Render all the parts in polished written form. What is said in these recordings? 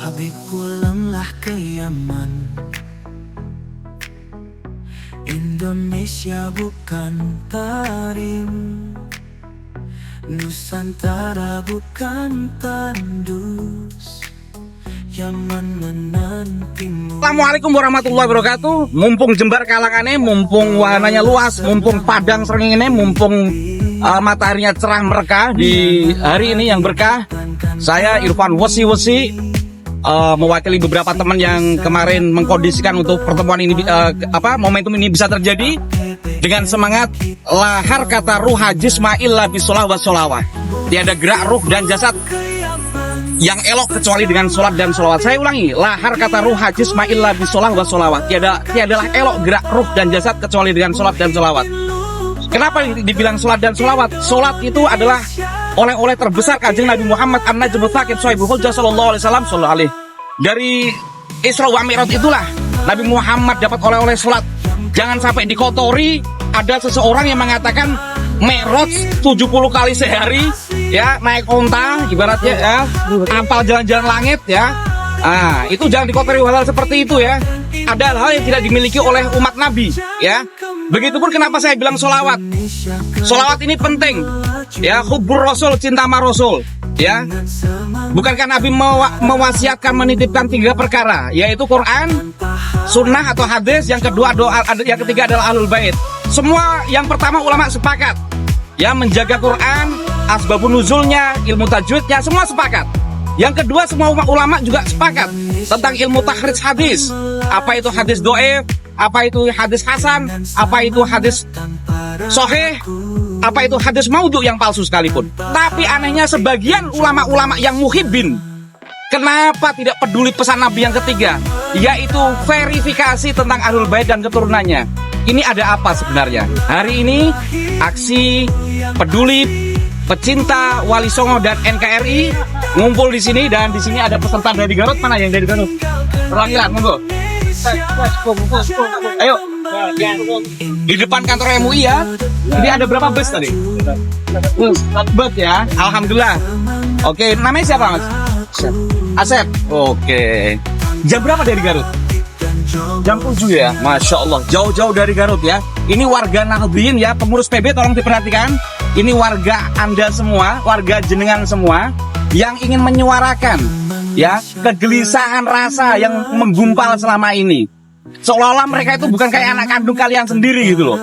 Habib pulanglah ke Yaman. Indonesia bukan Tarim, Nusantara bukan tandus, Yaman menantimu. Assalamualaikum warahmatullahi wabarakatuh. Mumpung Jember kalangannya, mumpung wahananya luas, mumpung Padang seringinnya, mumpung mataharinya cerah mereka di hari ini yang berkah. Saya Irfan Wesi mewakili beberapa teman yang kemarin mengkondisikan untuk pertemuan ini, momentum ini bisa terjadi dengan semangat lahar kata ruh hajisma illa bisolah wa solawah. Tiada gerak ruh dan jasad yang elok kecuali dengan sholat dan sholawat. Saya ulangi, lahar kata ruh hajisma illa bisolah wa solawah. Tiadalah elok gerak ruh dan jasad kecuali dengan sholat dan sholawat. Kenapa dibilang sholat dan sholawat? Sholat itu adalah oleh-oleh terbesar Kanjeng Nabi Muhammad an-Najmul Tsaqib Shahibul Hujjah sallallahu alaihi wasallam sallallahu alaihi. Dari Isra wa Mi'raj itulah Nabi Muhammad dapat oleh-oleh sholat. Jangan sampai dikotori. Ada seseorang yang mengatakan Mi'raj 70 kali sehari, ya, naik onta ibaratnya, ya, apal jalan-jalan langit, ya. Itu jangan dikotori hal-hal seperti itu, ya. Ada hal yang tidak dimiliki oleh umat Nabi, ya. Begitupun kenapa saya bilang sholawat. Sholawat ini penting, ya. Hubbur Rasul, cinta sama Rasul, ya. Bukankah Nabi mewasiatkan menitipkan 3 perkara, yaitu Quran, sunnah atau hadis, yang ketiga adalah ahlul bait. Semua yang pertama ulama sepakat, ya, menjaga Quran, asbabun nuzulnya, ilmu tajwidnya, semua sepakat. Yang kedua, semua ulama juga sepakat tentang ilmu takhrij hadis. Apa itu hadis do'if, apa itu hadis hasan, apa itu hadis sahih, apa itu hadis maudhu yang palsu sekalipun. Tapi anehnya sebagian ulama-ulama yang muhibbin, kenapa tidak peduli pesan Nabi yang ketiga, yaitu verifikasi tentang ahlul bait dan keturunannya. Ini ada apa sebenarnya? Hari ini aksi peduli pecinta Wali Songo dan NKRI ngumpul di sini, dan di sini ada peserta dari Garut. Mana yang dari Garut? Perwakilan, monggo. Ayo. Di depan kantor MUI, ya. Ini ada berapa bus tadi? Bus, ya. Alhamdulillah. Oke, namanya siapa, Mas? Asep. Oke. Jam berapa dari Garut? Jam 7, ya. Masya Allah, jauh-jauh dari Garut, ya. Ini warga Nahdliyin, ya. Pengurus PB tolong diperhatikan. Ini warga Anda semua, warga jenengan semua yang ingin menyuarakan, ya, kegelisahan rasa yang menggumpal selama ini. Seolah-olah mereka itu bukan kayak anak kandung kalian sendiri gitu loh.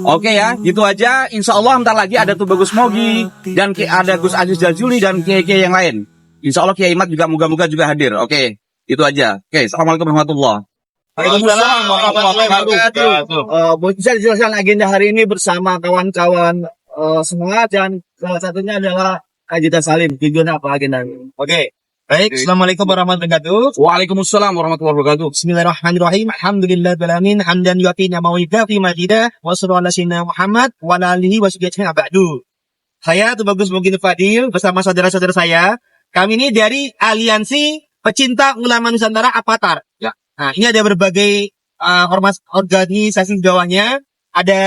Oke, ya, gitu aja. Insya Allah bentar lagi ada Tubagus Mogi, dan ada Gus Aziz Jazuli, dan kiai-kiai yang lain. Insya Allah Kiai Mat juga moga-moga juga hadir. Oke, itu aja. Oke, assalamualaikum warahmatullahi wabarakatuh. Waalaikumsalam warahmatullahi wabarakatuh. Bisa dijelaskan agenda hari ini bersama kawan-kawan semua, dan salah satunya adalah Haji Salim. Tujuan apa agenda ini? Oke. Baik, assalamualaikum warahmatullahi wabarakatuh. Waalaikumsalam warahmatullahi wabarakatuh. Bismillahirrahmanirrahim. Alhamdulillahirabbil hamdan yu'tina mawidati majidah wa sallallahu alaihi Muhammad wa alihi wa sahbihi ba'du. Saya Tubagus Mogi Fadil bersama saudara-saudara saya. Kami ini dari Aliansi Pecinta Ulama Nusantara Avatar. Ya. Nah, ini ada berbagai organisasi di bawahnya. Ada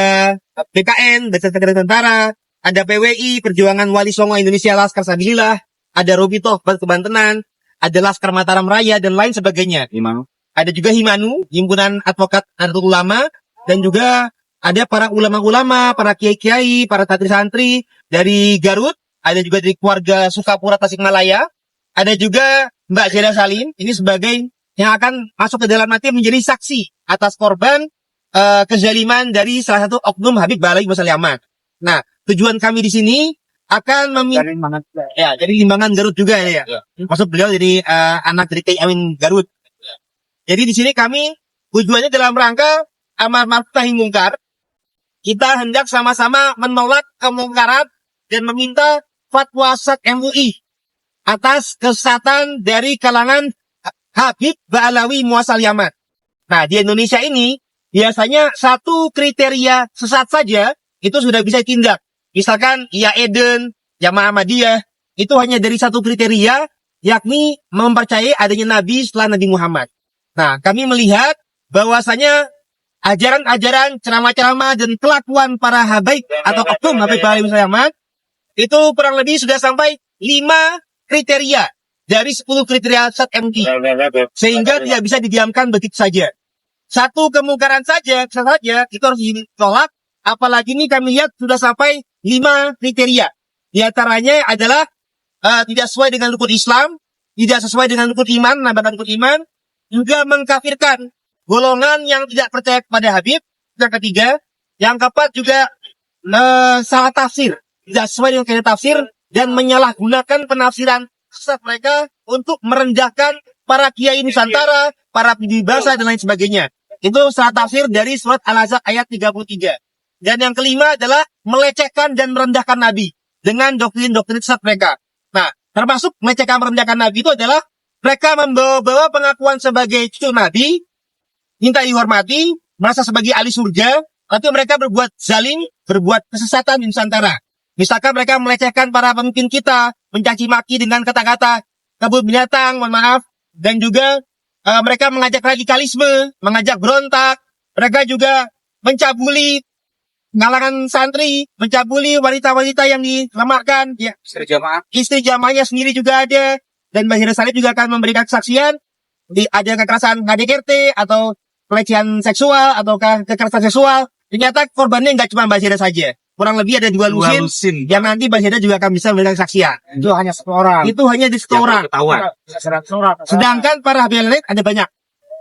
BKN, Badan Sekretariat Tentara, ada PWI, Perjuangan Wali Songo Indonesia Laskar Sabilillah, ada Robitoh Kebantenan, ada Laskar Mataram Raya, dan lain sebagainya. Imam. Ada juga Himanu, Himpunan Advokat Nahdlatul Ulama, dan juga ada para ulama-ulama, para kiai-kiai, para santri-santri dari Garut, ada juga dari keluarga Sukapura Tasikmalaya, ada juga Mbak Jada Salim, ini sebagai yang akan masuk ke dalam nanti menjadi saksi atas korban kezaliman dari salah satu oknum Habib Balai Musaliamat. Nah, tujuan kami di sini akan dari Limbangan Garut juga, ya. Maksud beliau jadi anak dari Kiai Amin Garut. Jadi di sini kami tujuannya dalam rangka amar ma'ruf nahi mungkar. Kita hendak sama-sama menolak kemungkaran dan meminta fatwa SAT MUI atas kesesatan dari kalangan Habib Ba'alawi Muasaliamat. Nah, di Indonesia ini biasanya satu kriteria sesat saja itu sudah bisa tindak. Misalkan ya Eden, Jamaah Ahmadiyah, itu hanya dari satu kriteria, yakni mempercayai adanya Nabi setelah Nabi Muhammad. Nah, kami melihat bahwasanya ajaran-ajaran, ceramah-ceramah, dan kelakuan para habaib atau oknum Habib Balai Musaliamat itu kurang lebih sudah sampai 5 kriteria dari 10 kriteria Ustadz MUI. Sehingga tidak bisa didiamkan begitu saja. Satu kemungkaran saja itu harus ditolak. Apalagi ini kami lihat sudah sampai 5 kriteria. Di antaranya adalah tidak sesuai dengan rukun Islam, tidak sesuai dengan rukun iman, nambahan rukun iman, juga mengkafirkan golongan yang tidak percaya kepada Habib. Yang ketiga, yang keempat juga salah tafsir, tidak sesuai dengan kaidah tafsir dan menyalahgunakan penafsiran sesat mereka untuk merendahkan para kiai Nusantara, para pendiri bahasa dan lain sebagainya. Itu salah tafsir dari surat Al-Ahzab ayat 33. Dan yang kelima adalah melecehkan dan merendahkan Nabi dengan doktrin-doktrin sesat mereka. Nah, termasuk melecehkan merendahkan Nabi itu adalah mereka membawa pengakuan sebagai cucu Nabi, minta dihormati, merasa sebagai ahli surga, tapi mereka berbuat zalim, berbuat kesesatan di Nusantara. Misalkan mereka melecehkan para pemimpin kita, mencaci maki dengan kata-kata kebun binatang, mohon maaf, dan juga mereka mengajak radikalisme, mengajak berontak, mereka juga mencabuli kalangan santri, mencabuli wanita-wanita yang dilamarkan, ya. Istri jamaahnya sendiri juga ada, dan Mbak Zira Salim juga akan memberikan kesaksian, ada kekerasan KDRT, atau pelecehan seksual, atau kekerasan seksual. Ternyata korbannya nggak cuma Mbak Zira saja. Kurang lebih ada 2 lusin, yang nanti Mbak Zira juga akan bisa memberikan kesaksian. Itu hanya satu orang. Itu hanya di satu orang. Sedangkan para Habib lain ada banyak.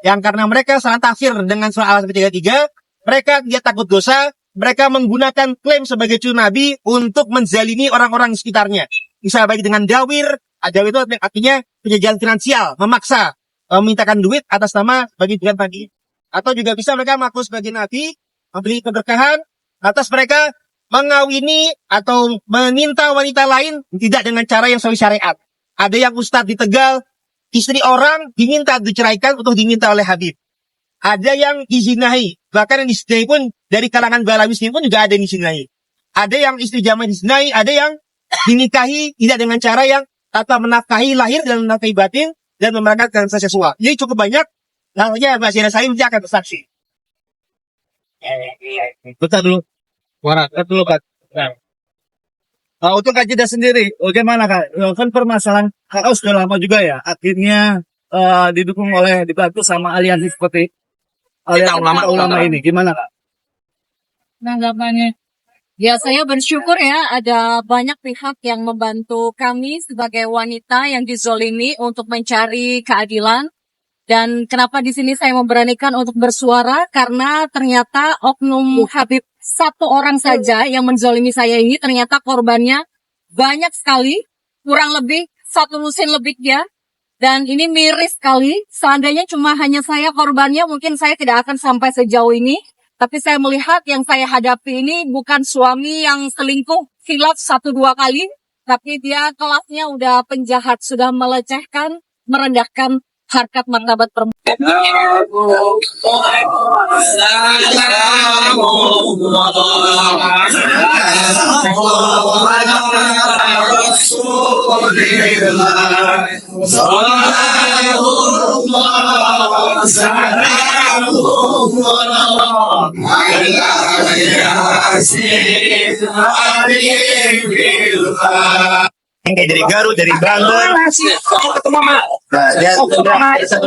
Yang karena mereka salah tafsir dengan surah Al-Ahzab 33, mereka tidak takut dosa, mereka menggunakan klaim sebagai cucu Nabi untuk menzalimi orang-orang di sekitarnya. Bisa baik dengan dawir, dawir itu artinya penjajahan finansial, memaksa, memintakan duit atas nama bagi tujuan tadi. Atau juga bisa mereka mengaku sebagai Nabi, memberi keberkahan atas mereka mengawini atau meminta wanita lain tidak dengan cara yang sesuai syariat. Ada yang ustadz di Tegal, istri orang diminta diceraikan untuk diminta oleh Habib. Ada yang dizinahi, bahkan yang dizinahi pun dari kalangan balawi pun juga ada yang dizinahi. Ada yang istri jamaah dizinahi, ada yang dinikahi tidak dengan cara yang tanpa menafkahi lahir dan menafkahi batin dan memerangkatkan seksual. Jadi cukup banyak. Lalunya Mbak Zira Salim dia akan bersaksi. Bentar dulu. Warna dulu, Kak. Nah, untuk Kak Jeda sendiri, bagaimana Kak? Kan permasalahan KO sudah lama juga ya. Akhirnya didukung oleh, dibantu sama aliansi seperti aliansi ulama ini. Gimana Kak? Tanggapannya? Ya, saya bersyukur ya ada banyak pihak yang membantu kami sebagai wanita yang dizolimi untuk mencari keadilan. Dan kenapa di sini saya memberanikan untuk bersuara? Karena ternyata oknum Habib satu orang saja yang menzolimi saya ini ternyata korbannya banyak sekali, kurang lebih 1 lusin lebih ya. Dan ini miris sekali. Seandainya cuma hanya saya korbannya, mungkin saya tidak akan sampai sejauh ini. Tapi saya melihat yang saya hadapi ini bukan suami yang selingkuh khilaf 1-2 kali, tapi dia kelasnya udah penjahat, sudah melecehkan, merendahkan harkat martabat perempuan. Dari Garut, dari Banten,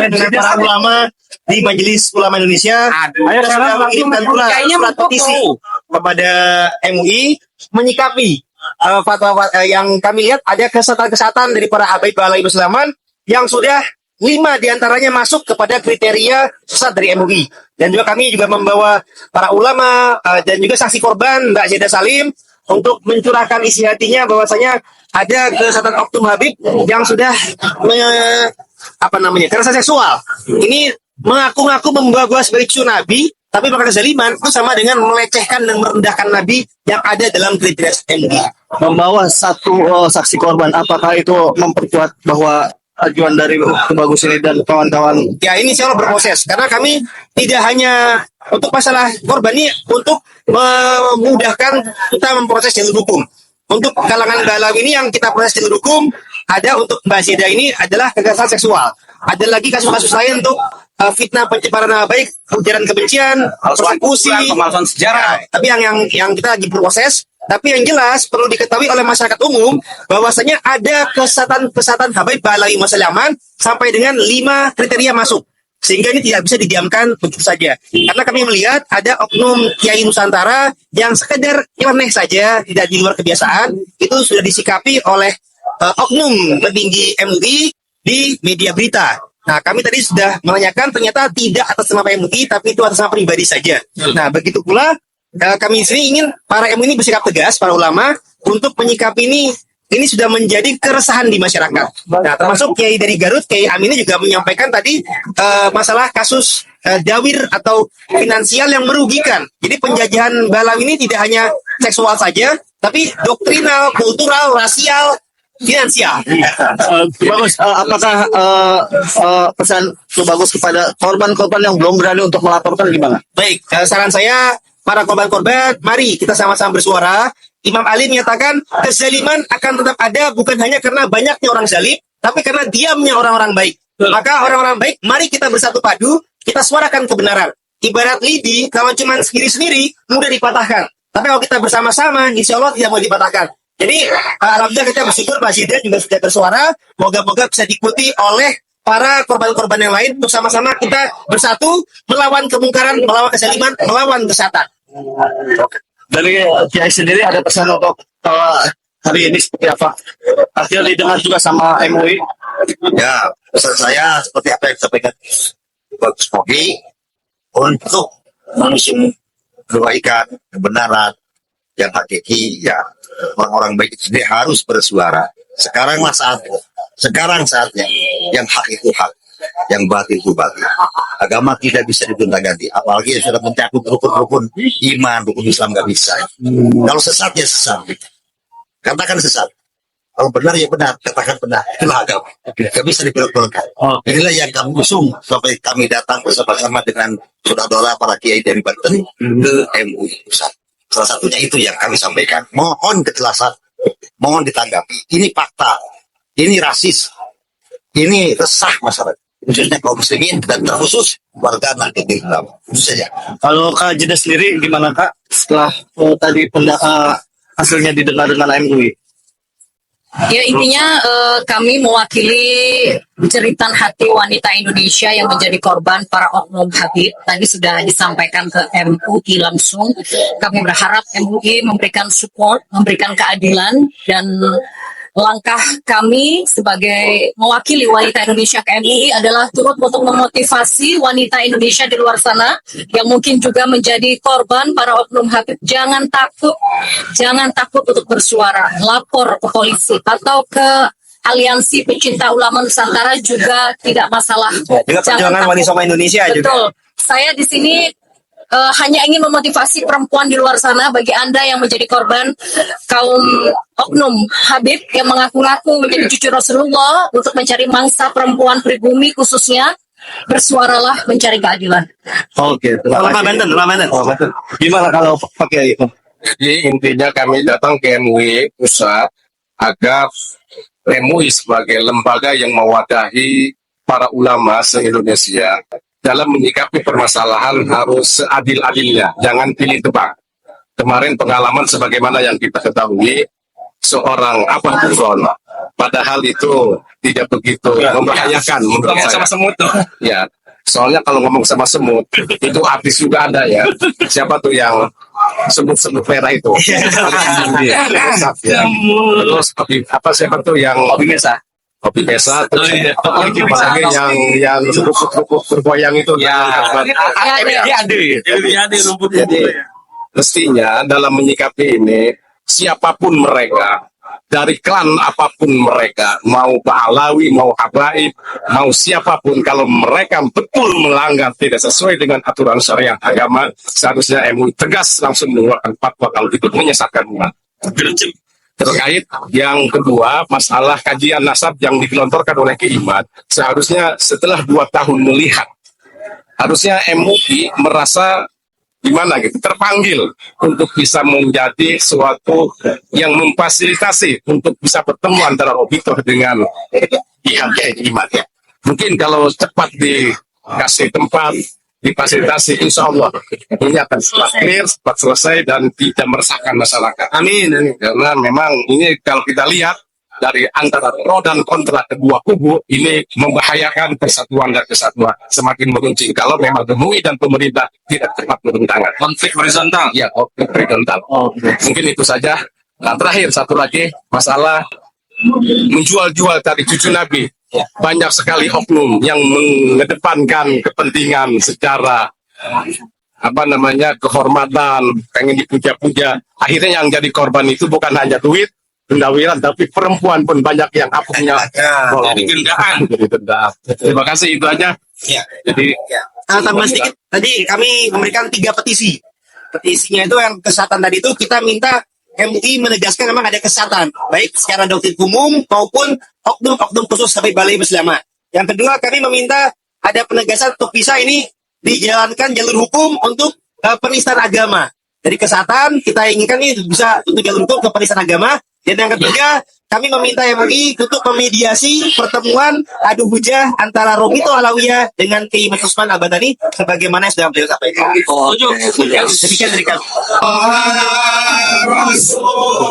dan para ulama di Majelis Ulama Indonesia. Sudah mengirimkan pula surat petisi kepada MUI menyikapi fatwa yang kami lihat ada kesesatan-kesesatan dari para habaib balai Musliman yang sudah 5 diantaranya masuk kepada kriteria sesat dari MUI. Dan juga kami juga membawa para ulama dan juga saksi korban Mbak Zira Salim untuk mencurahkan isi hatinya bahwasanya ada kesesatan oknum Habib yang sudah kekerasan seksual. Ini mengaku-ngaku membawa gua sebagai cucu Nabi, tapi melakukan kezaliman itu sama dengan melecehkan dan merendahkan Nabi yang ada dalam kriteria MUI. Membawa satu saksi korban, apakah itu memperkuat bahwa ajuan dari Bagus ini dan kawan-kawan? Ya, ini insya Allah berproses. Karena kami tidak hanya untuk masalah korban ini, untuk memudahkan kita memproses jalur hukum. Untuk kalangan balawi ini yang kita proses jalur hukum, ada untuk Mbak Zida ini adalah kekerasan seksual. Ada lagi kasus-kasus lain untuk fitnah pencemaran nama baik, ujaran kebencian, persekusi, pemalsuan sejarah. Tapi yang kita lagi proses Tapi yang jelas perlu diketahui oleh masyarakat umum bahwasanya ada kesesatan habaib Balawi Masalaman sampai dengan 5 kriteria masuk. Sehingga ini tidak bisa didiamkan begitu saja. Karena kami melihat ada oknum Kiai Nusantara yang sekedar nyeleneh saja, tidak di luar kebiasaan, itu sudah disikapi oleh oknum petinggi MUI di media berita. Nah, kami tadi sudah menanyakan ternyata tidak atas nama MUI, tapi itu atas nama pribadi saja. Nah, begitu pula kami di sini ingin para MUI ini bersikap tegas, para ulama, untuk menyikapi ini sudah menjadi keresahan di masyarakat. Nah, termasuk Kiai dari Garut, Kiai Amini juga menyampaikan tadi masalah kasus dawir atau finansial yang merugikan. Jadi penjajahan Balawi ini tidak hanya seksual saja, tapi doktrinal, kultural, rasial, finansial. Bagus. Apakah pesan bagus kepada korban-korban yang belum berani untuk melaporkan gimana? Baik, saran saya para korban-korban, mari kita sama-sama bersuara. Imam Ali menyatakan kezaliman akan tetap ada bukan hanya karena banyaknya orang zalim, tapi karena diamnya orang-orang baik. Maka orang-orang baik, mari kita bersatu padu, kita suarakan kebenaran. Ibarat lidi, kalau cuma sendiri-sendiri, mudah dipatahkan. Tapi kalau kita bersama-sama, insya Allah tidak mau dipatahkan. Jadi, alhamdulillah kita bersyukur Pak Zidra juga sudah bersuara. Moga-moga bisa diikuti oleh para korban-korban yang lain. Untuk sama-sama kita bersatu, melawan kemungkaran, melawan kezaliman, melawan kesesatan. Dari Kiai sendiri ada pesan untuk hari ini seperti apa? Akhirnya didengar juga sama MUI. Ya, pesan saya seperti apa yang disampaikan Bagus Pogi untuk mengusung kebaikan, kebenaran yang hakiki, ya orang-orang baik itu sendiri harus bersuara. Sekaranglah saatnya, sekarang saatnya yang hak itu hak, yang batil itu batil. Agama tidak bisa digonta-ganti, apalagi yang sudah mencakup rukun-rukun iman, rukun Islam nggak bisa. Kalau sesat ya sesat, katakan sesat. Kalau benar ya benar, katakan benar. Itulah agama. Gak bisa dipeluk-pelukkan. Inilah yang kami usung sampai kami datang bersama-sama dengan saudara para kiai dari Banten ke MUI Pusat. Salah satunya itu yang kami sampaikan. Mohon kejelasan, mohon ditanggapi. Ini fakta, ini rasis, ini resah masyarakat. Khususnya kaum muslimin dan terkhusus warga Nahdlatul Ulama. Itu saja. Kalau Kak Jeda sendiri gimana Kak setelah tadi hasilnya didengar dengan MUI? Ya intinya kami mewakili jeritan hati wanita Indonesia yang menjadi korban para oknum Habib. Tadi sudah disampaikan ke MUI langsung. Kami berharap MUI memberikan support, memberikan keadilan, dan langkah kami sebagai mewakili wanita Indonesia ke MUI adalah turut untuk memotivasi wanita Indonesia di luar sana yang mungkin juga menjadi korban para oknum Habib. Jangan takut untuk bersuara, lapor ke polisi atau ke Aliansi Pecinta Ulama Nusantara juga tidak masalah. Juga perjuangan wanita sama Indonesia juga. Betul. Saya di sini hanya ingin memotivasi perempuan di luar sana, bagi Anda yang menjadi korban kaum oknum Habib yang mengaku-ngaku menjadi cucu Rasulullah untuk mencari mangsa perempuan pribumi khususnya, bersuaralah mencari keadilan. Oke, terima kasih. Gimana kalau pakai itu? Jadi intinya kami datang ke MUI Pusat agar MUI sebagai lembaga yang mewadahi para ulama se-Indonesia dalam menyikapi permasalahan harus seadil-adilnya, jangan pilih tebang. Kemarin pengalaman sebagaimana yang kita ketahui, seorang Abah Buron, padahal itu tidak begitu membahayakan menurut saya. Sama semut tuh. Ya, soalnya kalau ngomong sama semut, itu artis juga ada ya. Siapa tuh yang semut-semut merah itu? Terus siapa tuh yang Kopi Pesa, terus apalagi yang rumput bergoyang itu. Jadi mestinya dalam menyikapi ini, siapapun mereka, dari klan apapun mereka, mau Pahlawi, mau Habaib, mau siapapun, kalau mereka betul melanggar tidak sesuai dengan aturan syariat agama, seharusnya MUI tegas langsung mengeluarkan fatwa kalau itu menyesatkan umat. Terkait yang kedua, masalah kajian nasab yang digelontorkan oleh Kiimat, seharusnya setelah 2 tahun melihat, harusnya MUI merasa gimana gitu, terpanggil untuk bisa menjadi suatu yang memfasilitasi untuk bisa bertemu antara auditor dengan pihak Kiimat ya. Mungkin kalau cepat dikasih tempat, difasilitasi, insya Allah ini akan cepat clear, cepat selesai dan tidak meresahkan masyarakat. Amin. Karena memang ini kalau kita lihat dari antara pro dan kontra kedua kubu ini membahayakan persatuan dan kesatuan semakin meruncing kalau memang MUI dan pemerintah tidak cepat turun tangan. Konflik horizontal. Ya, konflik horizontal. Mungkin itu saja. Nah, terakhir satu lagi masalah menjual-jual dari cucu Nabi. Banyak sekali oknum yang mengedepankan kepentingan secara kehormatan, pengen dipuja-puja. Akhirnya yang jadi korban itu bukan hanya duit, pendawiran, tapi perempuan pun banyak yang apungnya jadi gendaan. Terima kasih, itu aja. Ya. Jadi Tambah sedikit, tadi kami memberikan 3 petisi. Petisinya itu yang kesehatan tadi itu kita minta MUI menegaskan memang ada kesehatan, baik secara doktrin umum maupun oknum-oknum khusus sampai Balai Bersama. Yang kedua, kami meminta ada penegasan untuk bisa ini dijalankan jalur hukum untuk penistaan agama. Dari kesehatan, kita inginkan ini bisa untuk jalur hukum ke penistaan agama. Dan yang ketiga, kami meminta MUI untuk memediasi pertemuan adu hujah antara Romito Alawiyah dengan Kiai Usman Al-Badani sebagaimana yang sudah beliau sampaikan. Demikian dari kami. Rasulullah